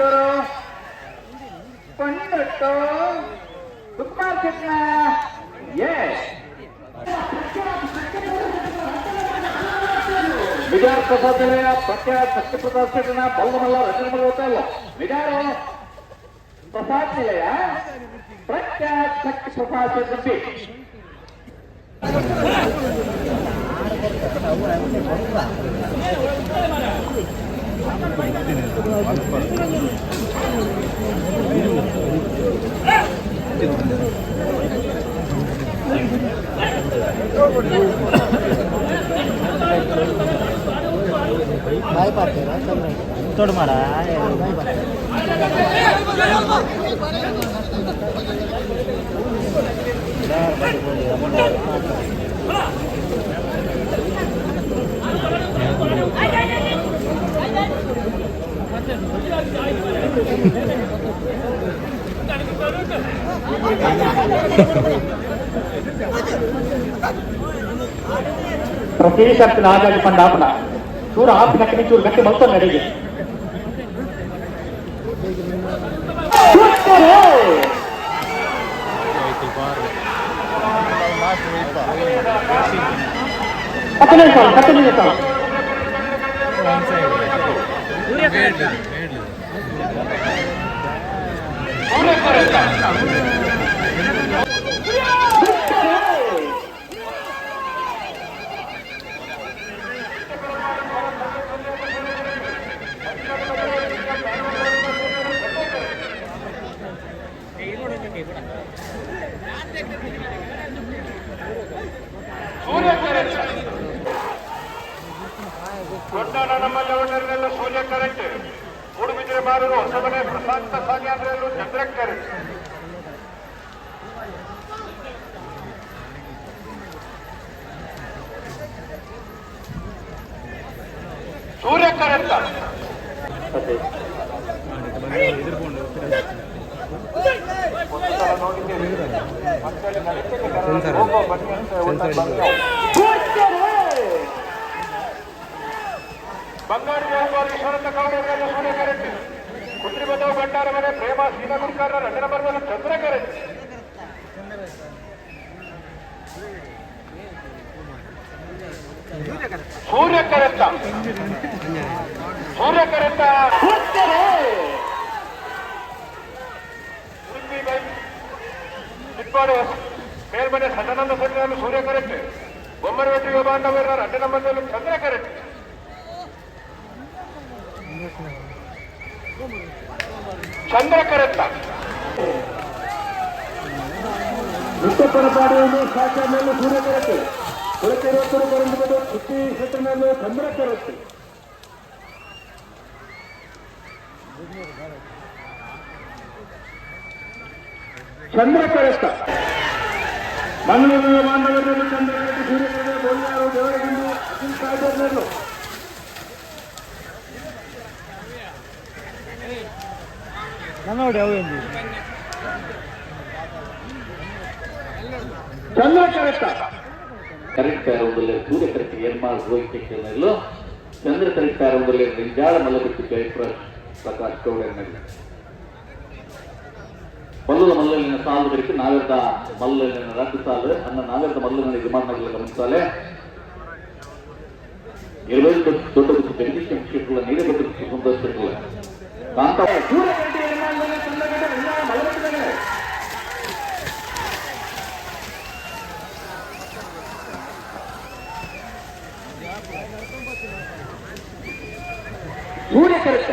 ರಾಯಚೂರು ಕೊಂಡ್ಬಿಟ್ಟು ಸುಕುಮಾರ್ ಕೃಷ್ಣ ವಿಜಯ ಪ್ರಸಾದ್ ಜಿಲ್ಲೆಯ ಪ್ರಖ್ಯಾತ ಸತ್ಯಪ್ರಸಾದ್ ಶೆಟ್ಟನ ಬಲ್ಲಮಲ್ಲ ರಚನೆ ಹೋಟೆಲ್ ವಿಜಯ ಪ್ರಸಾದ್ ಜಿಲ್ಲೆಯ ಪ್ರಖ್ಯಾತ ಸತ್ಯಪ್ರಸಾದ್ ಶೆಟ್ಟಿ तोड़ मारा ಪ್ರತಿಶತ ರಾಜಾಜಿ ಪಂಡಾಪನ ಚೂರ ಹಾಪಿನಕ್ಕೆ ಚೂರು ಗಟ್ಟಿ ಬಂತ ನಡೆಗೆ ನಮ್ಮಲ್ಲಿ ಒಳ್ಳೆಲ್ಲ ಸೂರ್ಯ ಕರೆಂಟ್ ಮೂಡುಬಿದ್ರೆ ಮಾರರು ಹೊಸಮನೆ ಪ್ರಶಾಂತ ಸಾಗಿ ಅಂದ್ರೆ ಚಂದ್ರ ಕರೆಂಟ್ ಸೂರ್ಯ ಕರೆಂಟ್ ಬಂಗಾರು ಈಶ್ವರಂತ ಕೌಡರೆಲ್ಲ ಸೂರ್ಯ ಕರೆಂಟ್ ಕುಟ್ರಿ ಬದವು ಗಂಟಾರ ಮನೆ ಪ್ರೇಮ ಶ್ರೀನಗುರ್ಕಾರ ರಂಗನ ಬರ್ಬಲು ಚಂದ್ರ ಕರೆಂಟ್ ಸೂರ್ಯ ಕರೆಂಟ ಸೂರ್ಯ ಕರೆಂಟ ಚಿಕ್ಕೋಡಿ ಮೇಲ್ಮನೆ ಸದಾನಂದ ಸನ್ನಿಧಾನ ಸೂರ್ಯ ಕರೆಂಟ್ ಬೊಮ್ಮರವೆಟ್ಟಿ ಬಾಂಧವರ ರಂಗನ ಬರ್ಬಲು ಚಂದ್ರ ಕರೆಂಟ್ ಚಂದ್ರ ಕರೆಂಟ ವೃತ್ತಪರಪಾಡಿಯಲ್ಲಿ ಶಾಖೆಯನ್ನು ಸೂರ್ಯ ಕರೆಂಟ್ ಕುಳಕೆರೊತ್ತರು ಕರೆಂಟ್ ಸುತ್ತಿ ಕ್ಷೇತ್ರನಲ್ಲೂ ಚಂದ್ರ ಕರೆಂಟ್ ಚಂದ್ರ ಕರೆಂಟ ಮಂಗಳೂರಿನ ಬಾಂಧವರನ್ನು ಚಂದ್ರ ಕರೆಂಟ್ ಸೂರ್ಯ ಕರೆಂಟ್ ಬೋಲಿಯಾರು ದೇವರಗಿಂದು ಅಖಿಲ್ ಸಾಗರ್ನಲ್ಲೂ ನೋಡಿ ಅವು ಚಂದ್ರ ಕರೆಂಟ ಕರೆಂಟ್ ಆರಂಭದಲ್ಲಿ ಸೂರ್ಯ ಕರೆಂಟ್ ಏರ್ಮಾಲ್ ರೋಹಿತಲ್ಲೂ ಚಂದ್ರ ಕರೆಂಟ್ ಆರಂಭದಲ್ಲಿ ನಿಂಜಾಳ ಮಲ್ಲಬಿಟ್ಟು ಪ್ರಕಾಶ್ ಗೌಡನಲ್ಲಿ ಮಲ್ಲುల మల్లలిన సాలు పెరిగి నాగరిక మల్లలిన రెండు సార్లు అన్న నాగరిక మల్లలిన విమానాలు గమనించాలి 20 దొడ్డకు పెరిగి క్షేత్రంలో నీరు పెట్టి సందర్శకులు కాంత ಸೂರ್ಯ ಕರೆಂಟ್